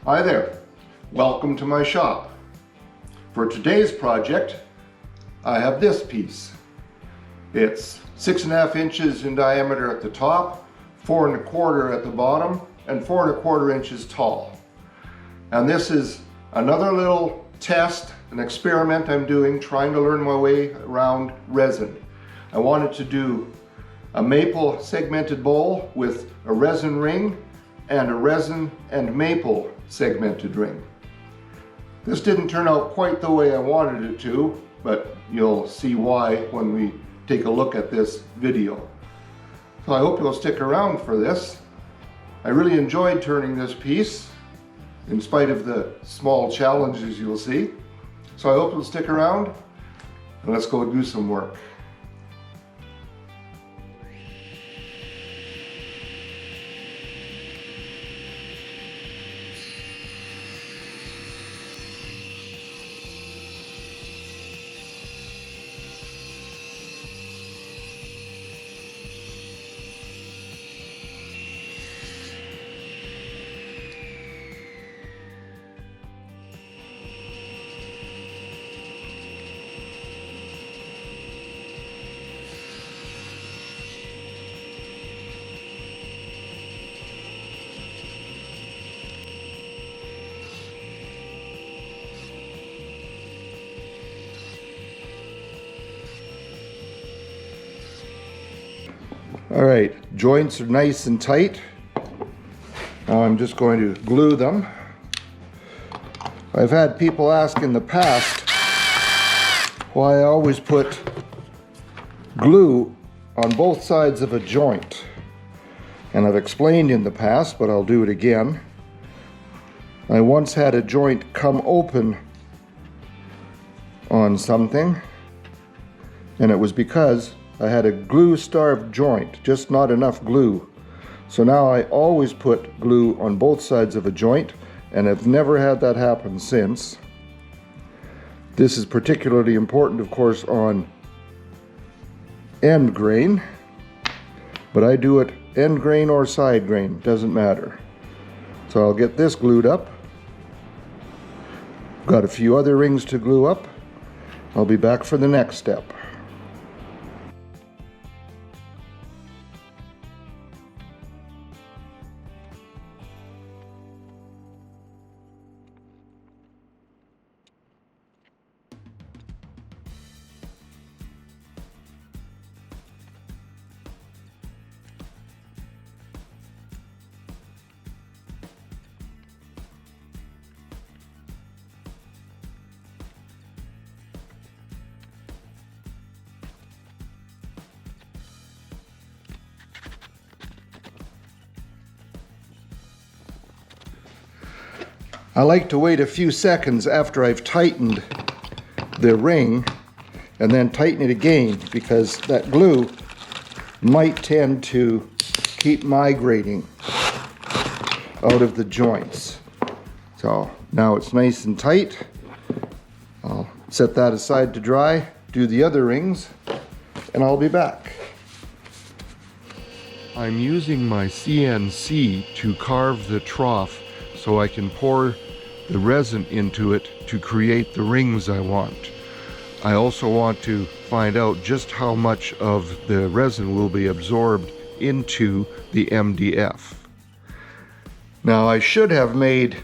Hi there, welcome to my shop. For today's project, I have this piece. It's 6.5 inches in diameter at the top, 4.25 at the bottom, and 4.25 inches tall. And this is another little test, an experiment I'm doing, trying to learn my way around resin. I wanted to do a maple segmented bowl with a resin ring and a resin and maple segmented ring. This didn't turn out quite the way I wanted it to, but you'll see why when we take a look at this video. So I hope you'll stick around for this. I really enjoyed turning this piece, in spite of the small challenges you'll see. So I hope you'll stick around, and let's go do some work. All right, joints are nice and tight. Now I'm just going to glue them. I've had people ask in the past why I always put glue on both sides of a joint. And I've explained in the past, but I'll do it again. I once had a joint come open on something, and it was because I had a glue-starved joint, just not enough glue. So now I always put glue on both sides of a joint, and I've never had that happen since. This is particularly important, of course, on end grain, but I do it end grain or side grain, doesn't matter. So I'll get this glued up. Got a few other rings to glue up. I'll be back for the next step. I like to wait a few seconds after I've tightened the ring and then tighten it again, because that glue might tend to keep migrating out of the joints. So now it's nice and tight. I'll set that aside to dry, do the other rings, and I'll be back. I'm using my CNC to carve the trough so I can pour the resin into it to create the rings I want. I also want to find out just how much of the resin will be absorbed into the MDF. Now I should have made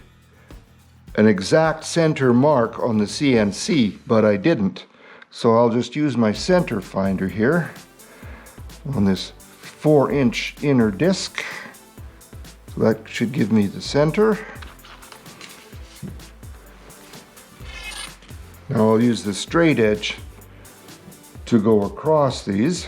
an exact center mark on the CNC, but I didn't. So I'll just use my center finder here on this 4-inch inner disc. So that should give me the center. Now I'll use the straight edge to go across these.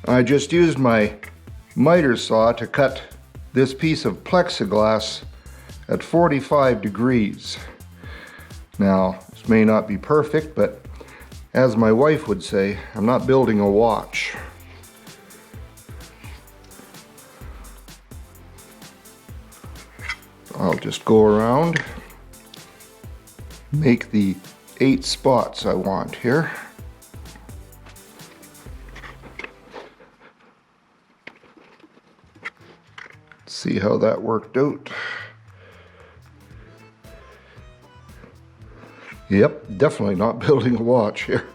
I just used my miter saw to cut this piece of plexiglass at 45 degrees. Now, this may not be perfect, but as my wife would say, I'm not building a watch. I'll just go around make the 8 spots I want here. See how that worked out. Yep, definitely not building a watch here.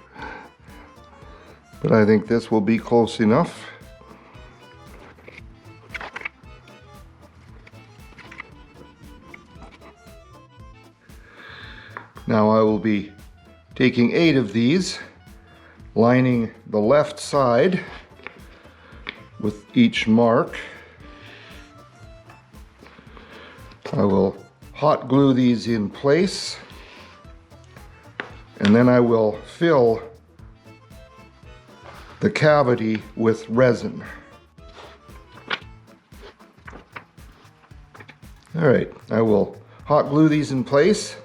But I think this will be close enough. Now I will be taking 8 of these, lining the left side with each mark. I will hot glue these in place, and then I will fill the cavity with resin. All right, I will hot glue these in place,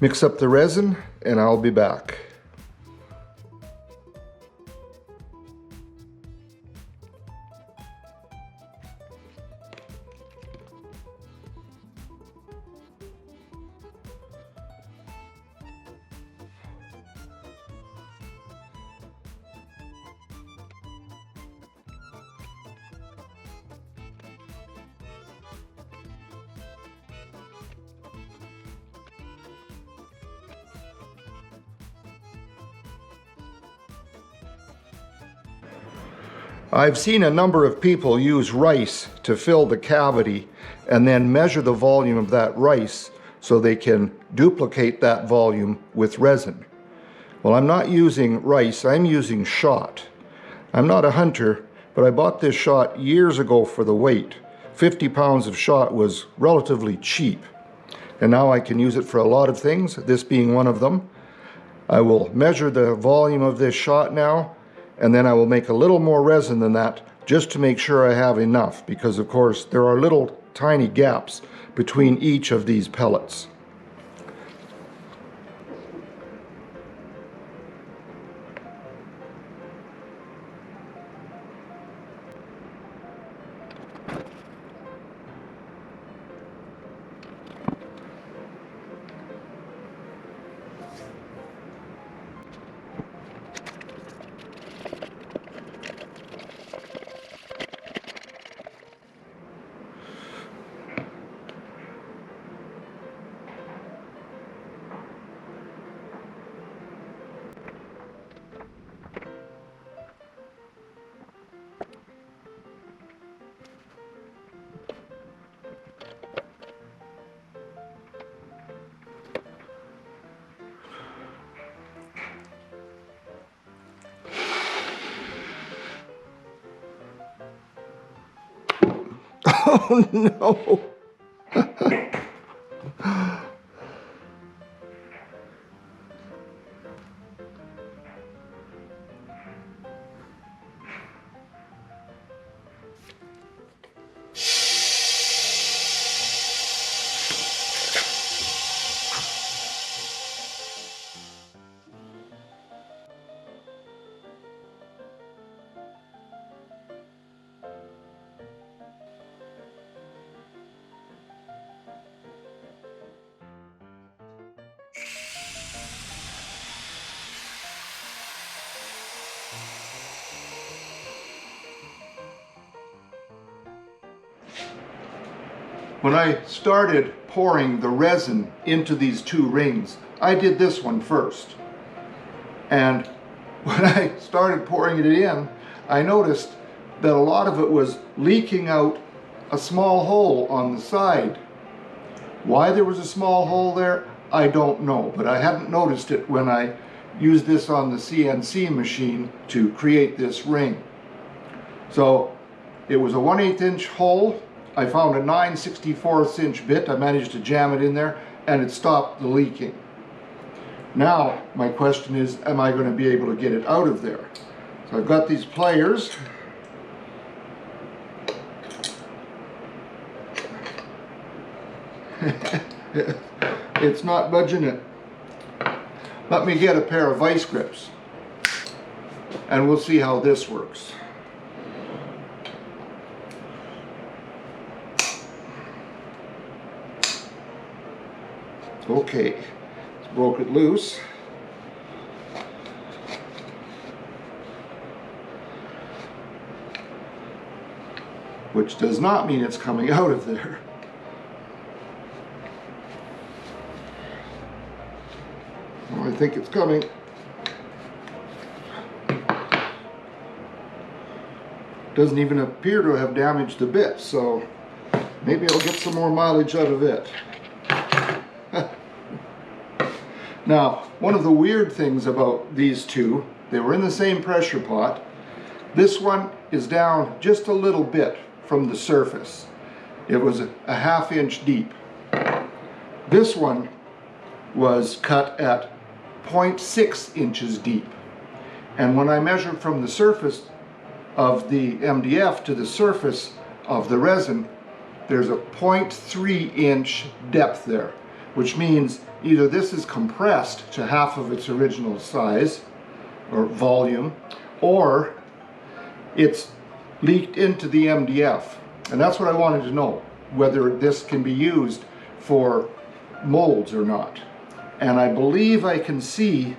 mix up the resin, and I'll be back. I've seen a number of people use rice to fill the cavity and then measure the volume of that rice so they can duplicate that volume with resin. Well, I'm not using rice, I'm using shot. I'm not a hunter, but I bought this shot years ago for the weight. 50 pounds of shot was relatively cheap, and now I can use it for a lot of things, this being one of them. I will measure the volume of this shot now, and then I will make a little more resin than that just to make sure I have enough, because of course there are little tiny gaps between each of these pellets. Oh no! When I started pouring the resin into these 2 rings, I did this one first. And when I started pouring it in, I noticed that a lot of it was leaking out a small hole on the side. Why there was a small hole there, I don't know, but I hadn't noticed it when I used this on the CNC machine to create this ring. So it was a 1/8 inch hole. I found a 9/64 inch bit. I managed to jam it in there and it stopped the leaking. Now my question is, am I going to be able to get it out of there? So I've got these pliers. It's not budging it. Let me get a pair of vice grips and we'll see how this works. Okay, broke it loose. Which does not mean it's coming out of there. Well, I think it's coming. Doesn't even appear to have damaged the bit, so maybe I'll get some more mileage out of it. Now, one of the weird things about these two, they were in the same pressure pot. This one is down just a little bit from the surface. It was a ½ inch deep. This one was cut at 0.6 inches deep. And when I measured from the surface of the MDF to the surface of the resin, there's a 0.3 inch depth there, which means either this is compressed to half of its original size or volume, or it's leaked into the MDF. And that's what I wanted to know, whether this can be used for molds or not. And I believe I can see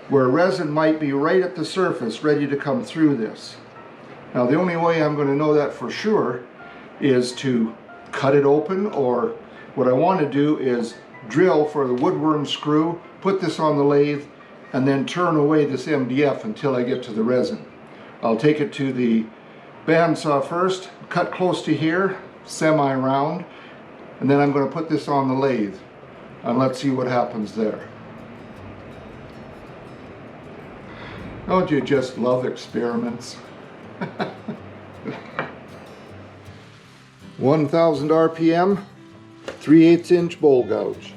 where resin might be right at the surface, ready to come through this. Now, the only way I'm going to know that for sure is to cut it open, or what I want to do is drill for the woodworm screw, put this on the lathe, and then turn away this MDF until I get to the resin. I'll take it to the bandsaw first, cut close to here, semi-round, and then I'm going to put this on the lathe, and let's see what happens there. Don't you just love experiments? 1000 RPM, 3/8 inch bowl gouge.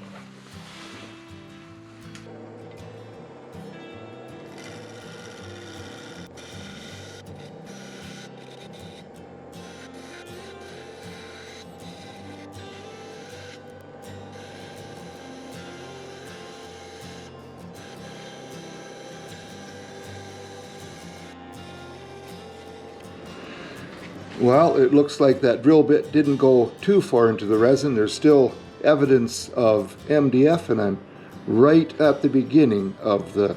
Well, it looks like that drill bit didn't go too far into the resin. There's still evidence of MDF, and I'm right at the beginning of the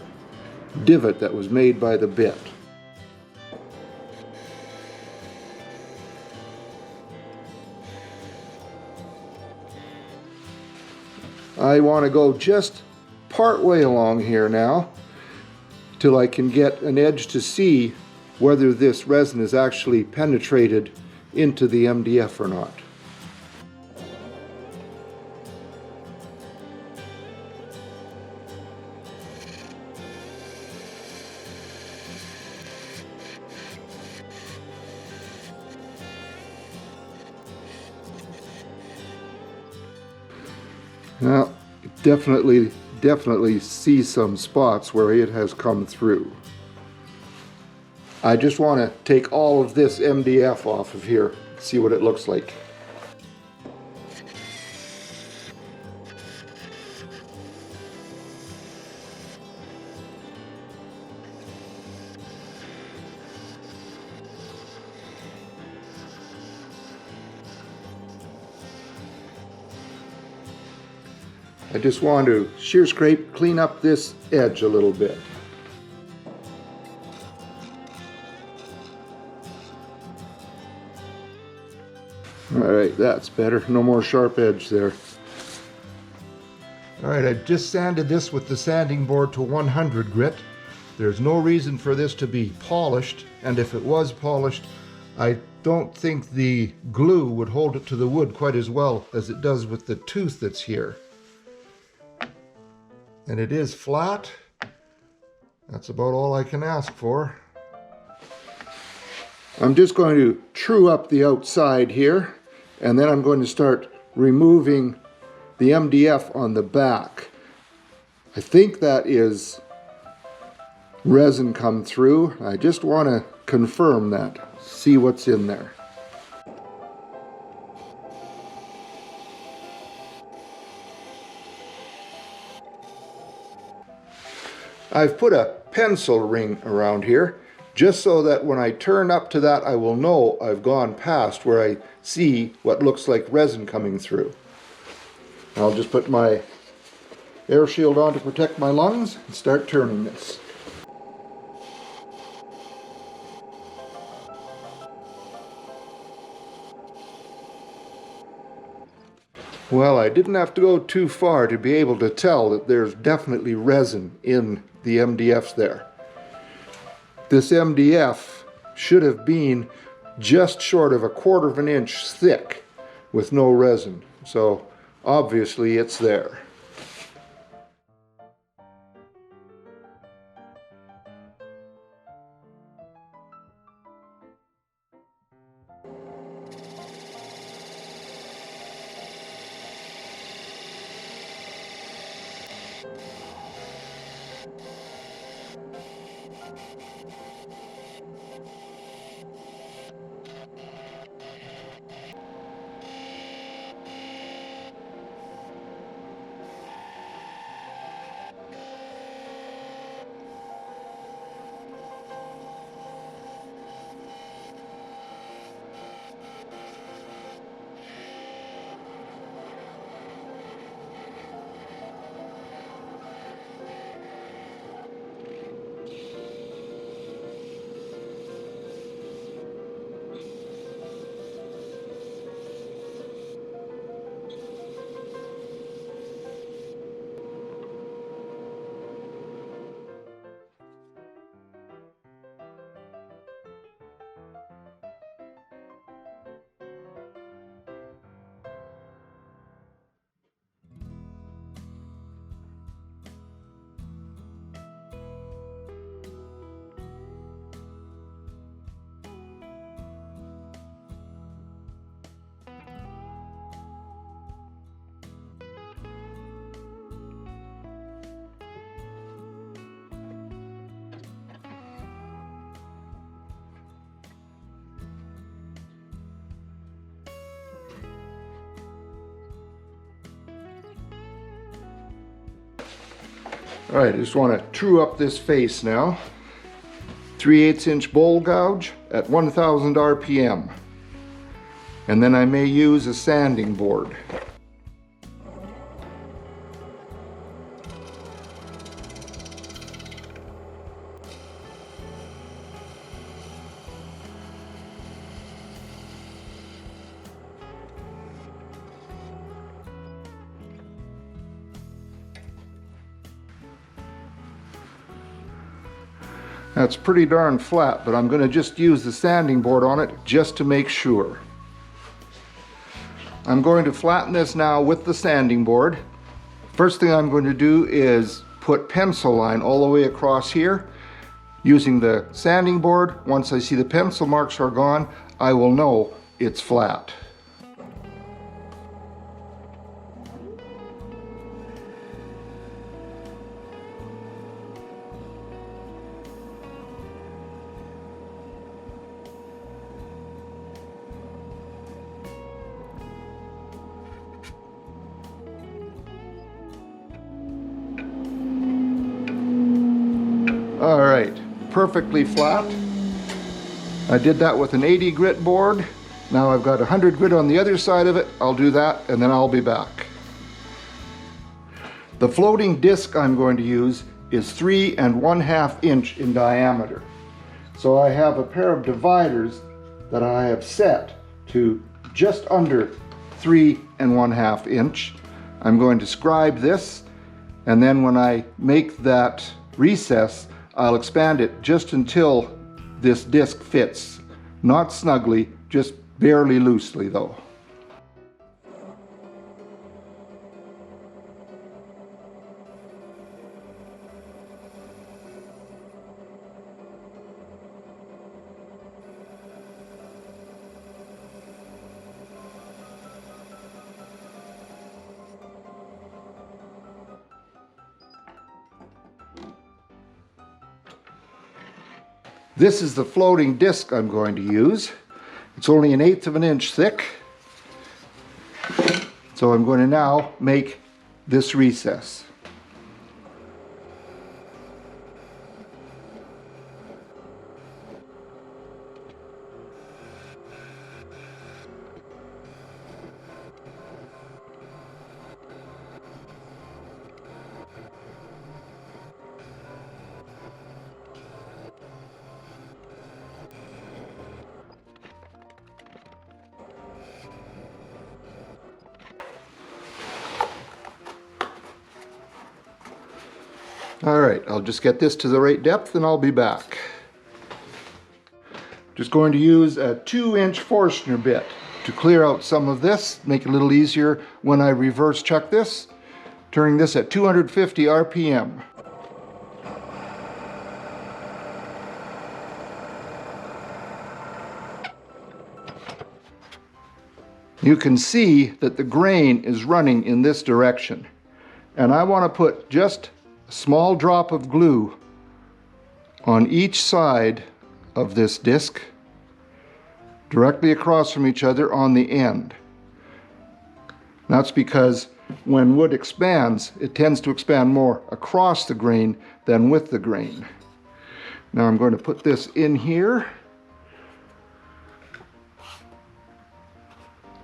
divot that was made by the bit. I want to go just part way along here now till I can get an edge to see whether this resin is actually penetrated into the MDF or not. Now, definitely see some spots where it has come through. I just want to take all of this MDF off of here, see what it looks like. I just want to shear scrape, clean up this edge a little bit. Alright, that's better. No more sharp edge there. Alright, I've just sanded this with the sanding board to 100 grit. There's no reason for this to be polished, and if it was polished, I don't think the glue would hold it to the wood quite as well as it does with the tooth that's here. And it is flat. That's about all I can ask for. I'm just going to true up the outside here, and then I'm going to start removing the MDF on the back. I think that is resin come through. I just want to confirm that, see what's in there. I've put a pencil ring around here just so that when I turn up to that, I will know I've gone past where I see what looks like resin coming through. I'll just put my air shield on to protect my lungs and start turning this. Well, I didn't have to go too far to be able to tell that there's definitely resin in the MDFs there. This MDF should have been just short of 1/4 of an inch thick with no resin, so obviously it's there. All right, I just want to true up this face now. 3/8 inch bowl gouge at 1000 RPM. And then I may use a sanding board. That's pretty darn flat, but I'm going to just use the sanding board on it just to make sure. I'm going to flatten this now with the sanding board. First thing I'm going to do is put pencil line all the way across here. Using the sanding board, once I see the pencil marks are gone, I will know it's flat. All right, perfectly flat. I did that with an 80 grit board. Now I've got 100 grit on the other side of it. I'll do that and then I'll be back. The floating disc I'm going to use is 3 1/2 inch in diameter. So I have a pair of dividers that I have set to just under 3 1/2 inch. I'm going to scribe this, and then when I make that recess, I'll expand it just until this disc fits. Not snugly, just barely loosely though. This is the floating disc I'm going to use. It's only 1/8 of an inch thick. So I'm going to now make this recess. All right, I'll just get this to the right depth and I'll be back. Just going to use a 2-inch Forstner bit to clear out some of this, make it a little easier when I reverse chuck this, turning this at 250 RPM. You can see that the grain is running in this direction. And I want to put just a small drop of glue on each side of this disc, directly across from each other on the end. That's because when wood expands, it tends to expand more across the grain than with the grain. Now I'm going to put this in here.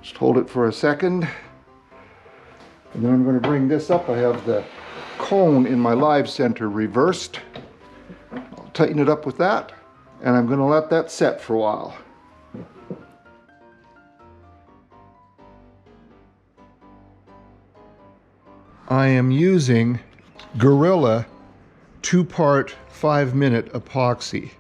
Just hold it for a second. And then I'm going to bring this up. I have the cone in my live center reversed. I'll tighten it up with that, and I'm going to let that set for a while. I am using Gorilla 2-part 5-minute epoxy.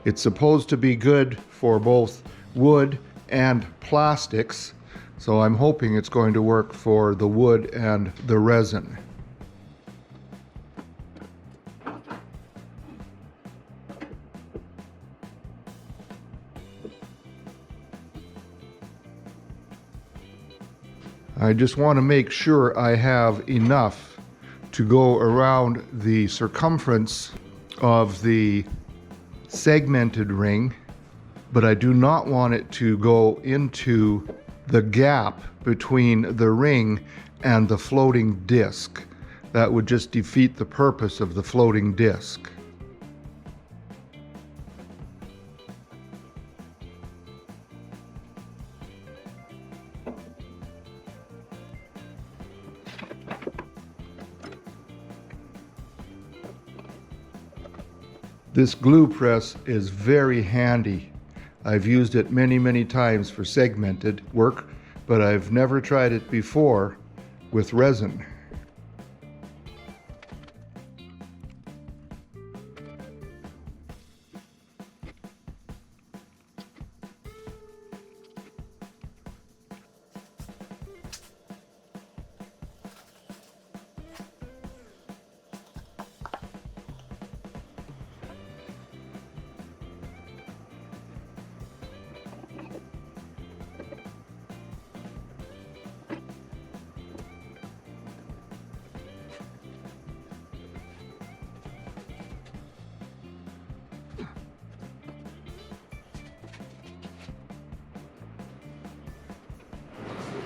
It's supposed to be good for both wood and plastics, so I'm hoping it's going to work for the wood and the resin. I just want to make sure I have enough to go around the circumference of the segmented ring, but I do not want it to go into the gap between the ring and the floating disc. That would just defeat the purpose of the floating disc. This glue press is very handy. I've used it many times for segmented work, but I've never tried it before with resin.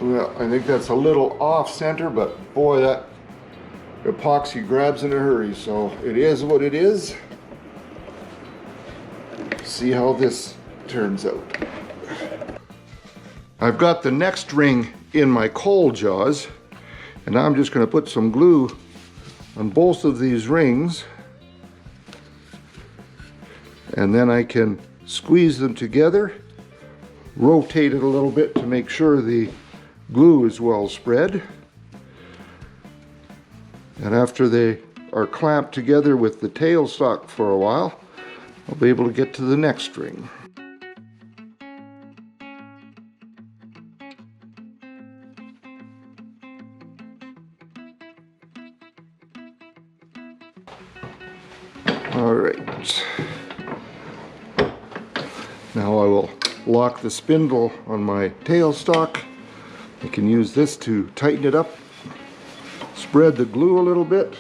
Well, I think that's a little off center, but boy, that epoxy grabs in a hurry, so it is what it is. See how this turns out. I've got the next ring in my coal jaws, and now I'm just going to put some glue on both of these rings, and then I can squeeze them together, rotate it a little bit to make sure the glue is well spread, and after they are clamped together with the tailstock for a while, I'll be able to get to the next ring. All right, now I will lock the spindle on my tailstock. I can use this to tighten it up, spread the glue a little bit.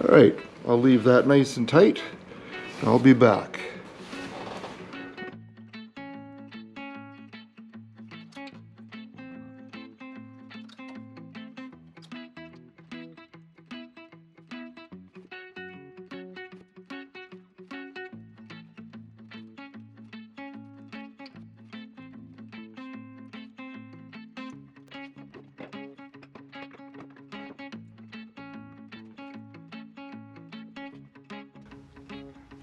All right, I'll leave that nice and tight. I'll be back.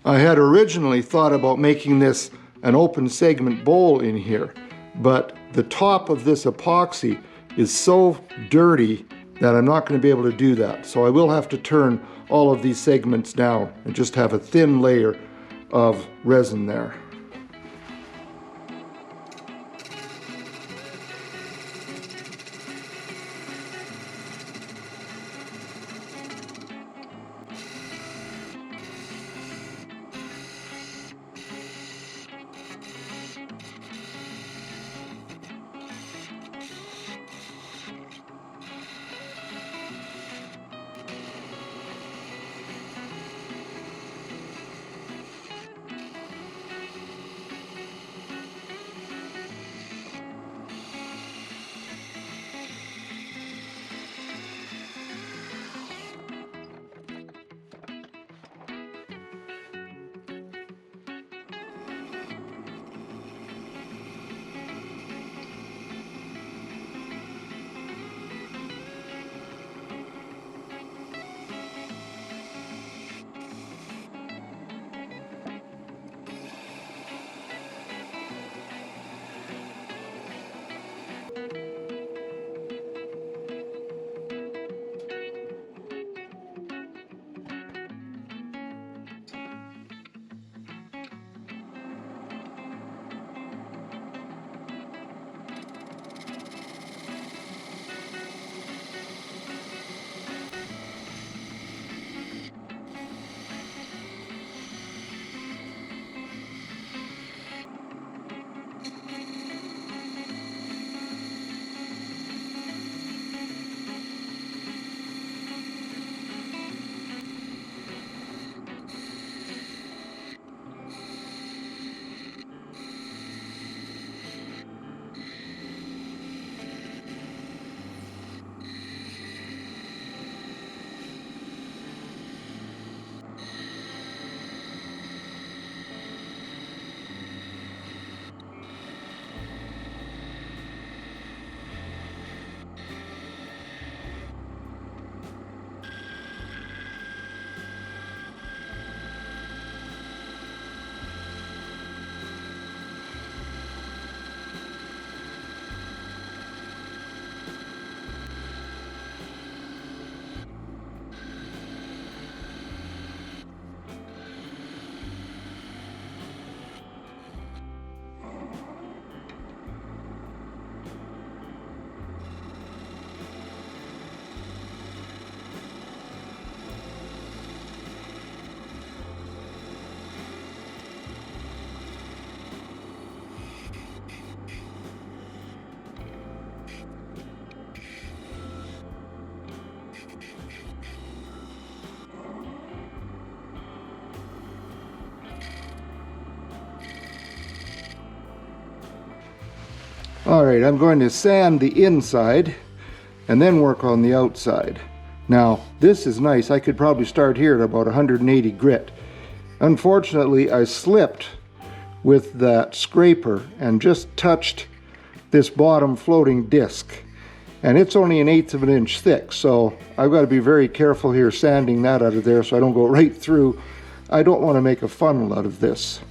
I had originally thought about making this an open segment bowl in here, but the top of this epoxy is so dirty that I'm not going to be able to do that. So I will have to turn all of these segments down and just have a thin layer of resin there. Alright, I'm going to sand the inside and then work on the outside. Now, this is nice. I could probably start here at about 180 grit. Unfortunately, I slipped with that scraper and just touched this bottom floating disc. And it's only 1/8 of an inch thick, so I've got to be very careful here sanding that out of there so I don't go right through. I don't want to make a funnel out of this.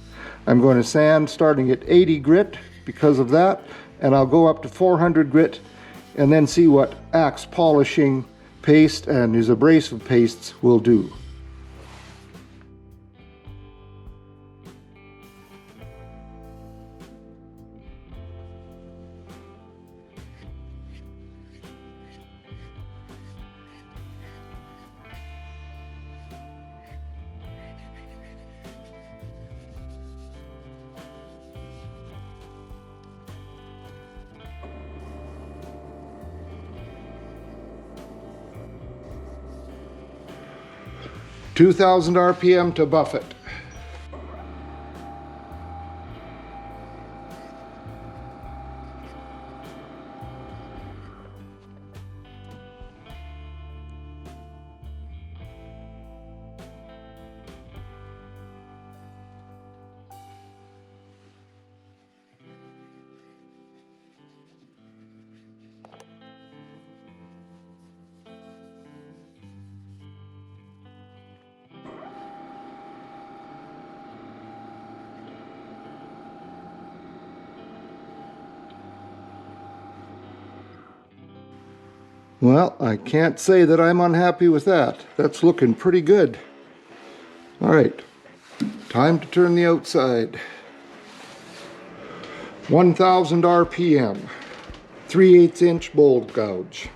I'm going to sand starting at 80 grit because of that, and I'll go up to 400 grit and then see what axe polishing paste and these abrasive pastes will do. (2,000 RPM to buff it. Well, I can't say that I'm unhappy with that. That's looking pretty good. All right, time to turn the outside. 1000 RPM, 3/8 inch bowl gouge.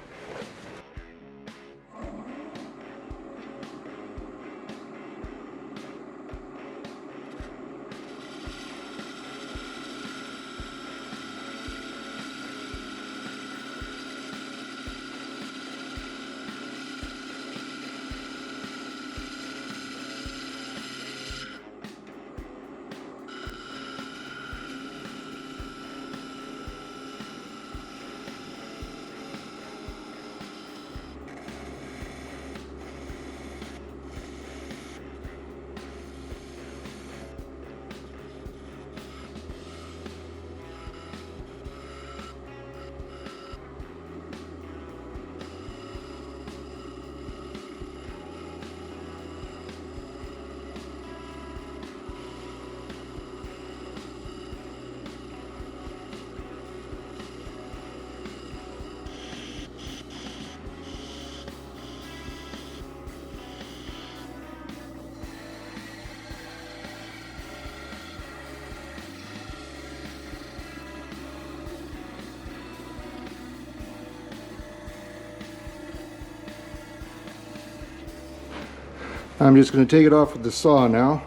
I'm just going to take it off with the saw now.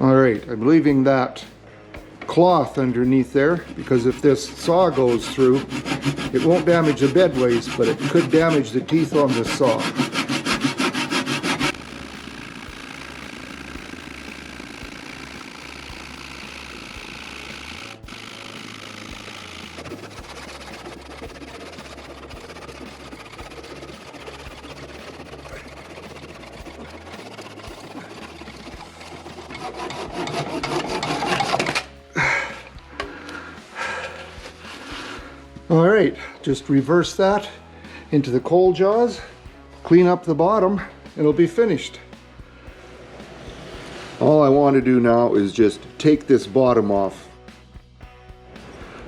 Alright, I'm leaving that cloth underneath there because if this saw goes through, it won't damage the bed waste, but it could damage the teeth on the saw. Alright, just reverse that into the coal jaws, clean up the bottom, and it'll be finished. All I want to do now is just take this bottom off.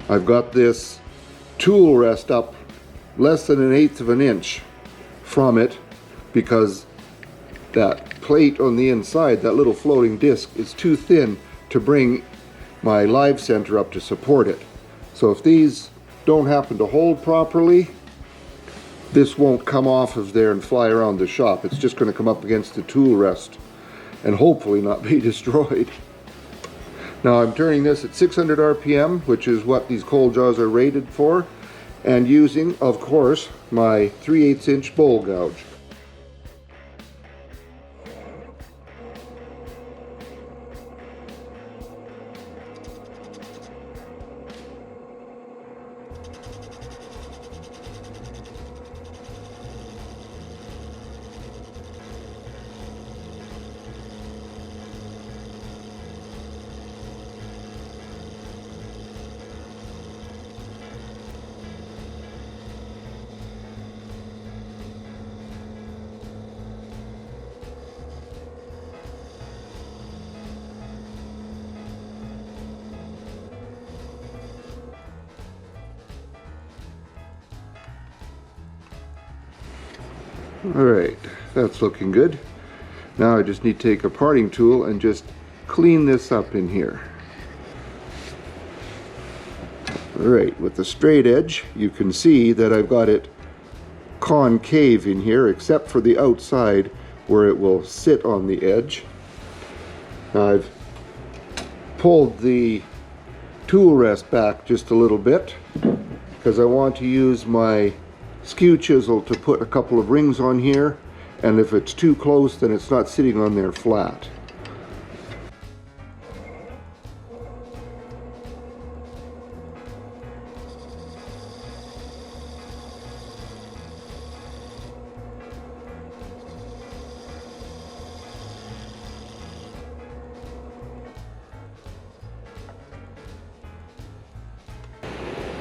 I've got this tool rest up less than 1/8 of an inch from it because that plate on the inside, that little floating disc, is too thin to bring my live center up to support it. So if these don't happen to hold properly, this won't come off of there and fly around the shop. It's just going to come up against the tool rest and hopefully not be destroyed. Now I'm turning this at 600 RPM, which is what these coal jaws are rated for, and using, of course, my 3/8 inch bowl gouge. Alright, that's looking good. Now I just need to take a parting tool and just clean this up in here. Alright, with the straight edge, you can see that I've got it concave in here, except for the outside where it will sit on the edge. Now I've pulled the tool rest back just a little bit because I want to use my skew chisel to put a couple of rings on here, and if it's too close then it's not sitting on there flat.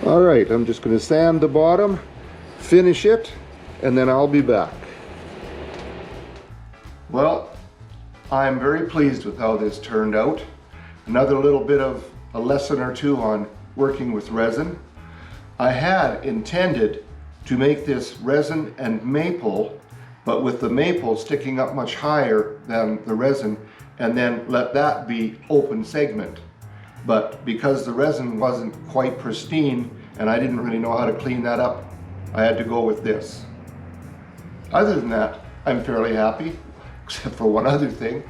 Alright, I'm just going to sand the bottom, finish it, and then I'll be back. Well, I'm very pleased with how this turned out. Another little bit of a lesson or two on working with resin. I had intended to make this resin and maple, but with the maple sticking up much higher than the resin, and then let that be open segment. But because the resin wasn't quite pristine and I didn't really know how to clean that up, I had to go with this. Other than that, I'm fairly happy, except for one other thing.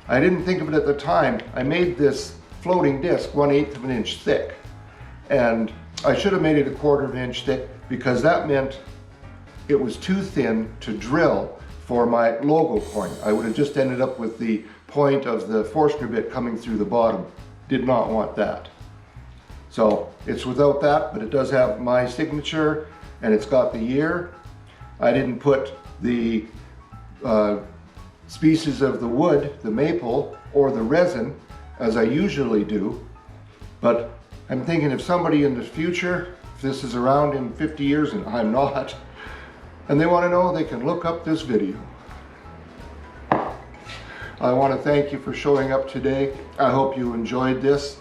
I didn't think of it at the time. I made this floating disc 1/8 of an inch thick, and I should have made it 1/4 of an inch thick, because that meant it was too thin to drill for my logo point. I would have just ended up with the point of the Forstner bit coming through the bottom. Did not want that. So it's without that, but it does have my signature and it's got the year. I didn't put the species of the wood, the maple or the resin, as I usually do, but I'm thinking if somebody in the future, if this is around in 50 years and I'm not, and they want to know, they can look up this video. I want to thank you for showing up today. I hope you enjoyed this.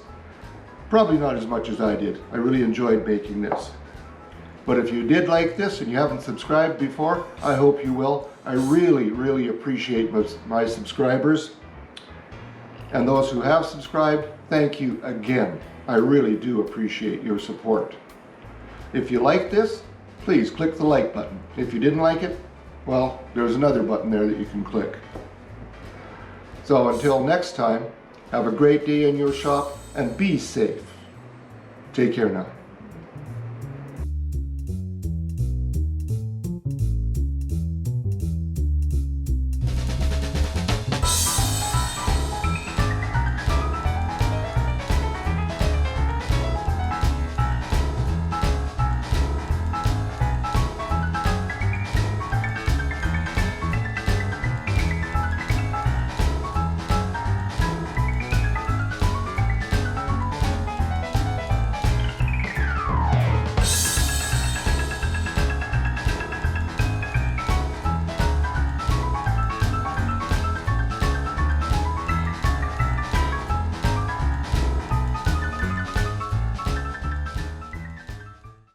Probably not as much as I did. I really enjoyed making this. But if you did like this and you haven't subscribed before, I hope you will. I really, really appreciate my subscribers. And those who have subscribed, thank you again. I really do appreciate your support. If you like this, please click the like button. If you didn't like it, well, there's another button there that you can click. So until next time, have a great day in your shop and be safe. Take care now.